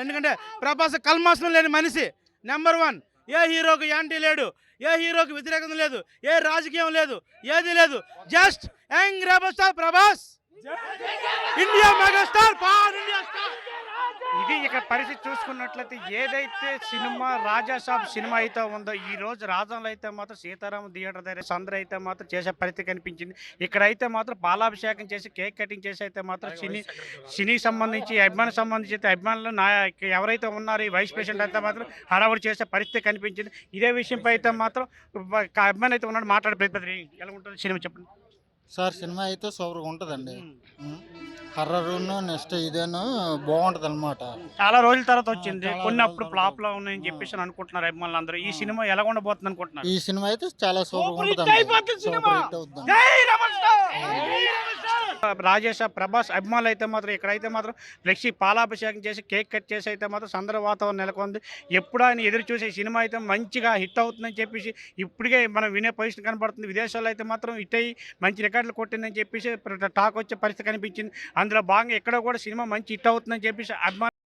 ఎందుకంటే ప్రభాస్ కల్మాసం లేని మనిషి నెంబర్ 1. ఏ హీరోకి యాంటీ లేడు, ఏ హీరోకి వ్యతిరేకత లేదు, ఏ రాజకీయం లేదు, ఏది లేదు. Just young rebel star Prabhas, India megastar, pan India star. ఇది ఇక పరిస్థితి చూసుకున్నట్లయితే ఏదైతే సినిమా రాజాసాబ్ సినిమా అయితే ఉందో ఈ రోజు రాజంలో అయితే మాత్రం సీతారామ థియేటర్ దగ్గర సందర్ అయితే మాత్రం చేసే పరిస్థితి కనిపించింది. ఇక్కడైతే మాత్రం పాలాభిషేకం చేసి కేక్ కటింగ్ చేసి అయితే మాత్రం సినీ సంబంధించి అభిమానులకు సంబంధించి అయితే అభిమానులు ఎవరైతే ఉన్నారో ఈ వైస్ ప్రెసిడెంట్ అయితే మాత్రం హడావుడి చేసే పరిస్థితి కనిపించింది. ఇదే విషయంపై అయితే మాత్రం అభిమాని అయితే ఉన్నాడు మాట్లాడే ప్రతిపత్తి ఎలా ఉంటుంది సినిమా చెప్పండి సార్. సినిమా అయితే సూపర్గా ఉంటుందండి. హర్రర్ను నెక్స్ట్ ఇదేను బాగుంటుంది అనమాట. చాలా రోజుల తర్వాత వచ్చింది. చాలా కొన్ని రోజుల అప్పుడు తర్వాత. ఫ్లాప్ లో ఉన్నాయని చెప్పేసి అనుకుంటున్నారు అభిమానులు అందరూ. ఈ సినిమా ఎలా ఉండబోతుంది అనుకుంటున్నారు? ఈ సినిమా అయితే చాలా సూపర్గా Super hit ఉంటుంది. అయిపోతుంది సినిమా. సూపర్ హిట్ అవుతుంది. జై రెబల్ స్టార్, జై రెబల్ స్టార్. రాజేష్ ప్రభాస్ అభిమానులు అయితే మాత్రం ఇక్కడైతే మాత్రం ఫ్లెక్సీ పాలాభిషేకం చేసి కేక్ కట్ చేసి అయితే మాత్రం సందర వాతావరణం నెలకొంది. ఎప్పుడు ఆయన ఎదురు చూసే సినిమా అయితే మంచిగా హిట్ అవుతుందని చెప్పేసి ఇప్పటికే మనం వినే పొజిషన్ కనబడుతుంది. విదేశాల్లో అయితే మాత్రం హిట్ అయ్యి మంచి రికార్డులు కొట్టిందని చెప్పేసి టాక్ వచ్చే పరిస్థితి కనిపించింది. అందులో భాగంగా ఎక్కడ కూడా సినిమా మంచి హిట్ అవుతుందని చెప్పేసి అభిమానులు